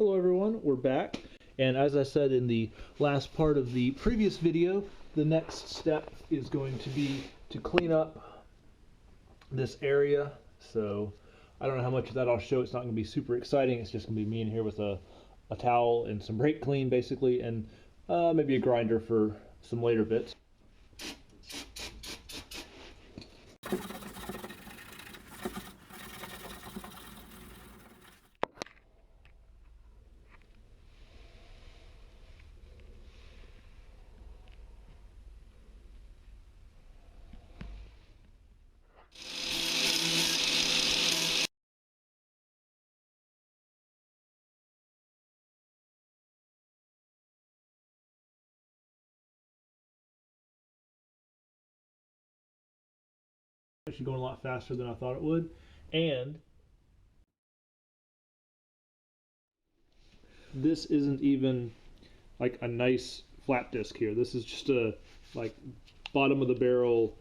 Hello everyone, we're back, and as I said in the last part of the previous video, the next step is going to be to clean up this area. So I don't know how much of that I'll show. It's not going to be super exciting. It's just going to be me in here with a towel and some brake clean basically, and maybe a grinder for some later bits. Actually going a lot faster than I thought it would, and this isn't even like a nice flat disc here. This is just a like bottom of the barrel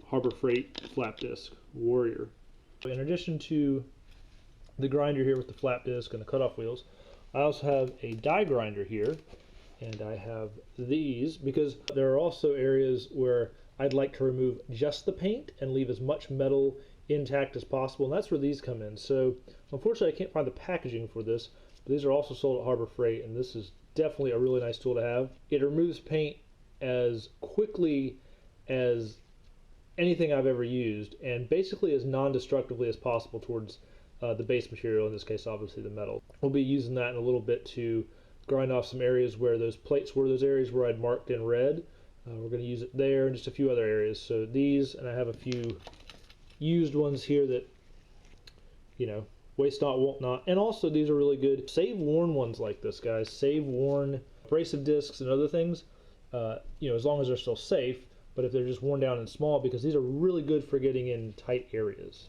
Harbor Freight flap disc Warrior. In addition to the grinder here with the flap disc and the cutoff wheels, I also have a die grinder here, and I have these because there are also areas where I'd like to remove just the paint and leave as much metal intact as possible, and that's where these come in. So unfortunately I can't find the packaging for this, but these are also sold at Harbor Freight, and this is definitely a really nice tool to have. It removes paint as quickly as anything I've ever used, and basically as non-destructively as possible towards the base material, in this case obviously the metal. We'll be using that in a little bit to grind off some areas where those plates were, those areas where I'd marked in red. We're going to use it there and just a few other areas. So these, and I have a few used ones here that, you know, waste not, want not. And also these are really good save worn ones like this, guys. Save worn abrasive discs and other things, you know, as long as they're still safe, but if they're just worn down and small, because these are really good for getting in tight areas.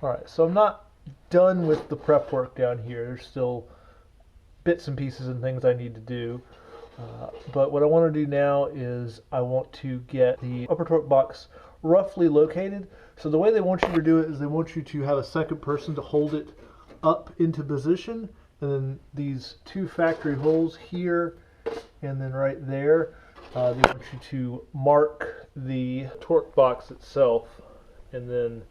Alright, so I'm not done with the prep work down here. There's still bits and pieces and things I need to do. But what I want to do now is I want to get the upper torque box roughly located. So the way they want you to do it is they want you to have a second person to hold it up into position, and then these two factory holes here and then right there, they want you to mark the torque box itself and then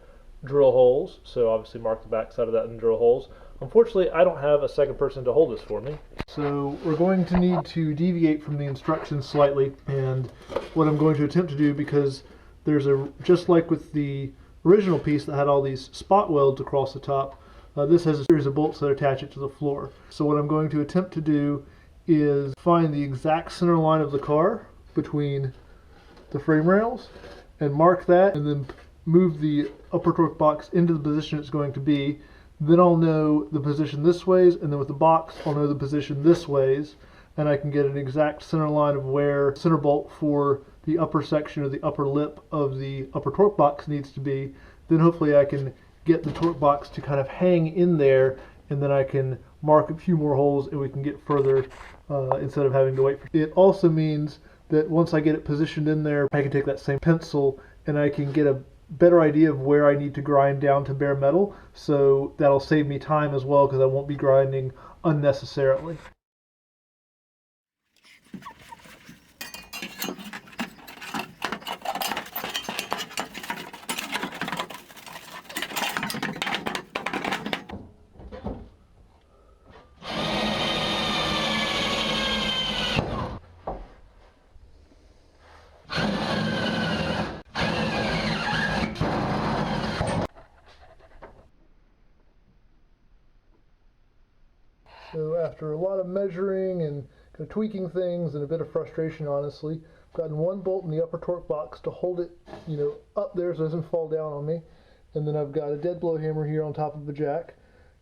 drill holes. So obviously mark the back side of that and drill holes. Unfortunately, I don't have a second person to hold this for me. So we're going to need to deviate from the instructions slightly, and what I'm going to attempt to do, because there's a, just like with the original piece that had all these spot welds across the top, this has a series of bolts that attach it to the floor. So what I'm going to attempt to do is find the exact center line of the car between the frame rails and mark that, and then move the upper torque box into the position it's going to be. Then I'll know the position this ways, and then with the box I'll know the position this ways, and I can get an exact center line of where center bolt for the upper section or the upper lip of the upper torque box needs to be. Then hopefully I can get the torque box to kind of hang in there, and then I can mark a few more holes and we can get further instead of having to wait for it. It also means that once I get it positioned in there, I can take that same pencil and I can get a better idea of where I need to grind down to bare metal, so that'll save me time as well because I won't be grinding unnecessarily. So after a lot of measuring and kind of tweaking things and a bit of frustration, honestly. I've gotten one bolt in the upper torque box to hold it, up there so it doesn't fall down on me. And then I've got a dead blow hammer here on top of the jack.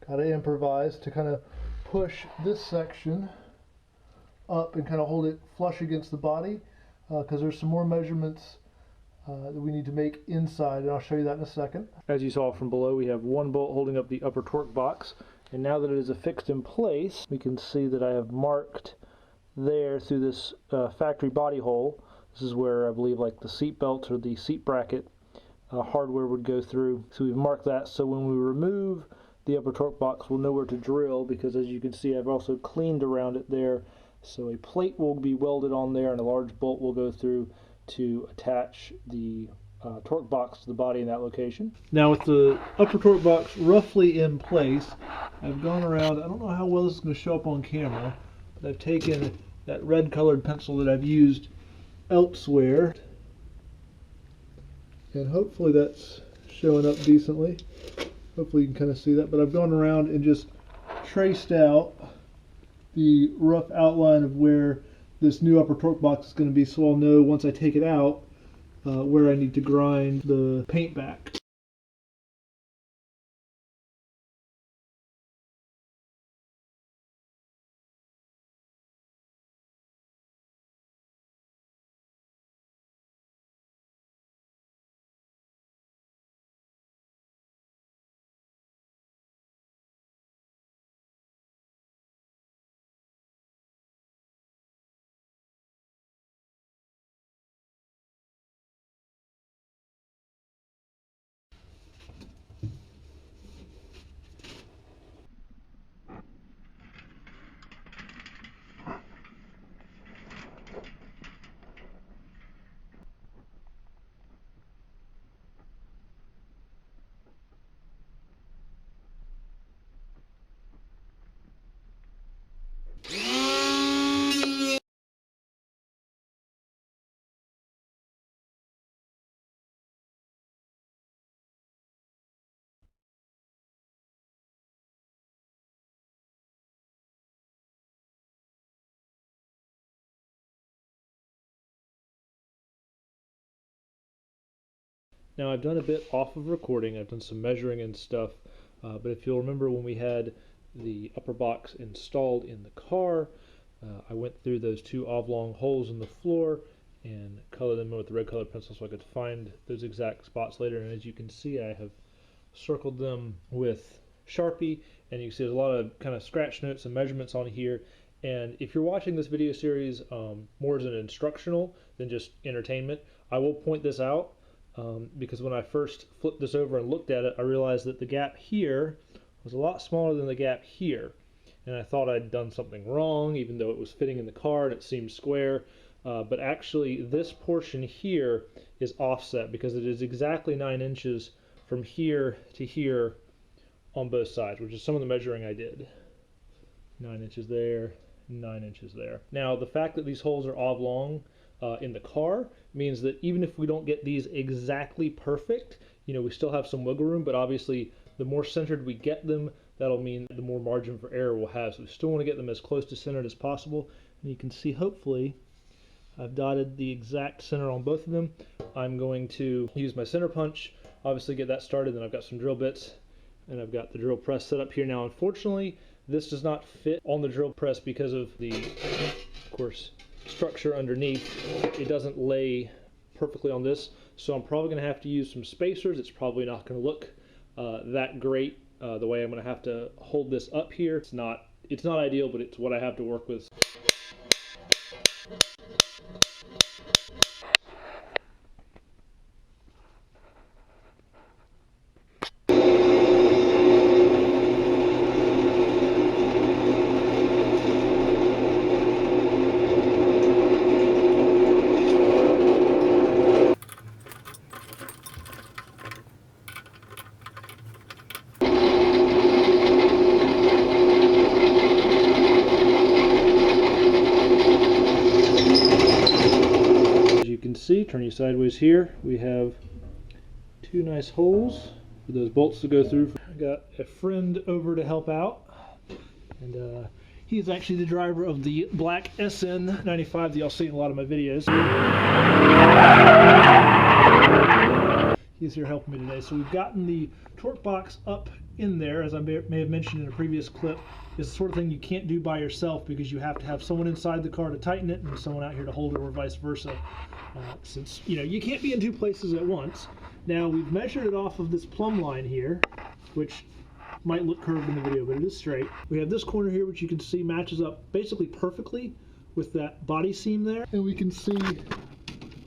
Got to improvise to kind of push this section up and kind of hold it flush against the body, because there's some more measurements that we need to make inside, and I'll show you that in a second. As you saw from below, we have one bolt holding up the upper torque box, and now that it is affixed in place, we can see that I have marked there through this factory body hole. This is where I believe like the seat belt or the seat bracket hardware would go through. So we've marked that, so when we remove the upper torque box, we'll know where to drill, because as you can see, I've also cleaned around it there. So a plate will be welded on there, and a large bolt will go through to attach the torque box to the body in that location. Now with the upper torque box roughly in place, I've gone around, I don't know how well this is going to show up on camera, but I've taken that red colored pencil that I've used elsewhere, and hopefully that's showing up decently. Hopefully you can kind of see that, but I've gone around and just traced out the rough outline of where this new upper torque box is going to be, so I'll know once I take it out where I need to grind the paint back. Now I've done a bit off of recording, I've done some measuring and stuff, but if you'll remember when we had the upper box installed in the car, I went through those two oblong holes in the floor and colored them with the red colored pencil so I could find those exact spots later, and as you can see I have circled them with Sharpie, and you can see there's a lot of kind of scratch notes and measurements on here. And if you're watching this video series more as an instructional than just entertainment, I will point this out. Because when I first flipped this over and looked at it, I realized that the gap here was a lot smaller than the gap here. And I thought I'd done something wrong, even though it was fitting in the car and it seemed square. But actually, this portion here is offset because it is exactly 9 inches from here to here on both sides, which is some of the measuring I did. 9 inches there, 9 inches there. Now, the fact that these holes are oblong in the car means that even if we don't get these exactly perfect, we still have some wiggle room, but obviously the more centered we get them, that'll mean the more margin for error we'll have. So we still want to get them as close to centered as possible. And you can see, hopefully, I've dotted the exact center on both of them. I'm going to use my center punch, obviously get that started, then I've got some drill bits, and I've got the drill press set up here. Now, unfortunately, this does not fit on the drill press because of the, of course, structure underneath. It doesn't lay perfectly on this, so I'm probably going to have to use some spacers. It's probably not going to look that great the way I'm going to have to hold this up here. It's not ideal, but it's what I have to work with. See, turn you sideways here, we have 2 nice holes for those bolts to go through. I got a friend over to help out, and He's actually the driver of the black SN95 that y'all see in a lot of my videos. He's here helping me today. So we've gotten the torque box up in there, as I may have mentioned in a previous clip. It's the sort of thing you can't do by yourself because you have to have someone inside the car to tighten it and someone out here to hold it, or vice versa. Since, you know, you can't be in two places at once. Now, we've measured it off of this plumb line here, which might look curved in the video, but it is straight. We have this corner here, which you can see matches up basically perfectly with that body seam there. And we can see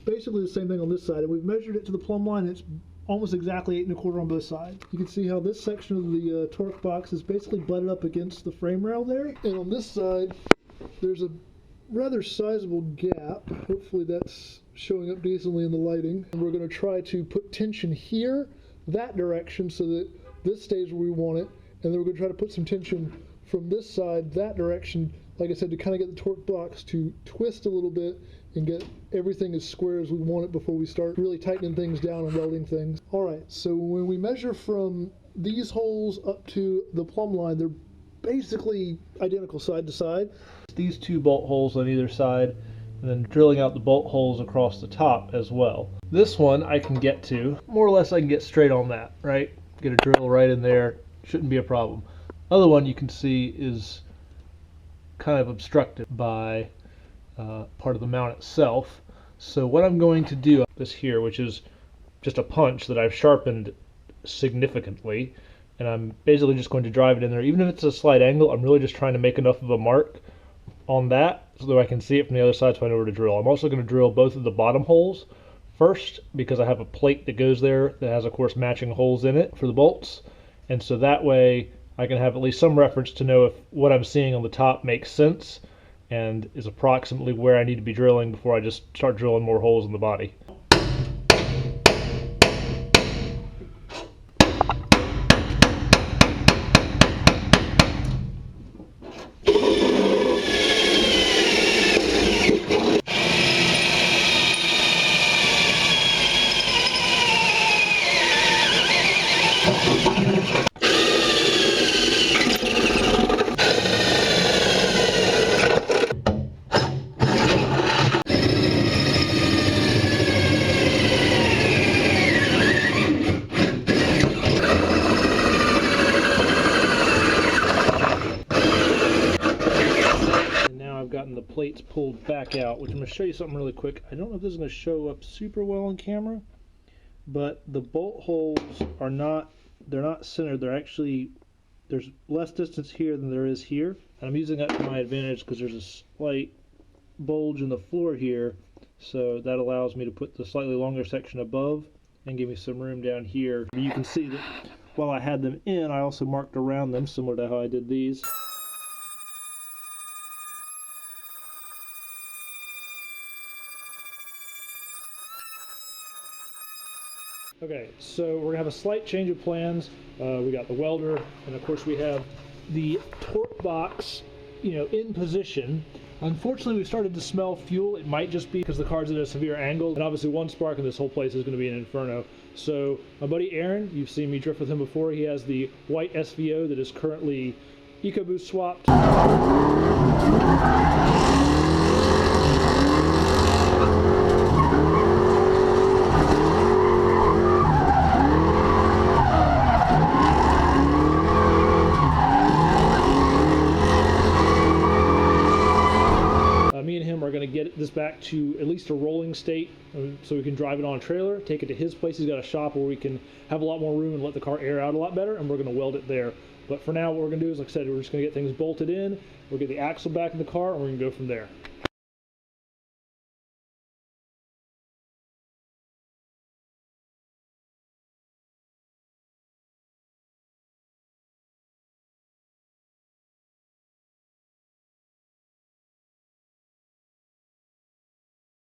basically the same thing on this side. And we've measured it to the plumb line. It's almost exactly 8 1/4 on both sides. You can see how this section of the torque box is basically butted up against the frame rail there. And on this side, there's a rather sizable gap. Hopefully that's showing up decently in the lighting. And we're going to try to put tension here, that direction, so that this stays where we want it. And then we're going to try to put some tension from this side, that direction, like I said, to kind of get the torque box to twist a little bit and get everything as square as we want it before we start really tightening things down and welding things. All right, so when we measure from these holes up to the plumb line, they're basically identical side to side. These 2 bolt holes on either side, and then drilling out the bolt holes across the top as well. This one I can get to, more or less I can get straight on that, right? Get a drill right in there, shouldn't be a problem. Other one you can see is kind of obstructed by part of the mount itself. So what I'm going to do, this here, which is just a punch that I've sharpened significantly, and I'm basically just going to drive it in there. Even if it's a slight angle, I'm really just trying to make enough of a mark on that so that I can see it from the other side so I know where to drill. I'm also going to drill both of the bottom holes first because I have a plate that goes there that has, of course, matching holes in it for the bolts. And so that way I can have at least some reference to know if what I'm seeing on the top makes sense and is approximately where I need to be drilling before I just start drilling more holes in the body. Gotten the plates pulled back out, which I'm going to show you something really quick. I don't know if this is going to show up super well on camera, but the bolt holes are not, they're not centered. They're actually, there's less distance here than there is here. And I'm using that to my advantage because there's a slight bulge in the floor here, so that allows me to put the slightly longer section above and give me some room down here. You can see that while I had them in, I also marked around them similar to how I did these. Okay, so we're going to have a slight change of plans. We got the welder, and of course we have the torque box, you know, in position. Unfortunately, we started to smell fuel. It might just be because the car's at a severe angle, and obviously one spark and this whole place is going to be an inferno. So my buddy Aaron, you've seen me drift with him before. He has the white SVO that is currently EcoBoost swapped. Me and him are going to get this back to at least a rolling state so we can drive it on a trailer, take it to his place. He's got a shop where we can have a lot more room and let the car air out a lot better, and we're going to weld it there. But for now, what we're going to do is, like I said, we're just going to get things bolted in, we'll get the axle back in the car, and we're going to go from there.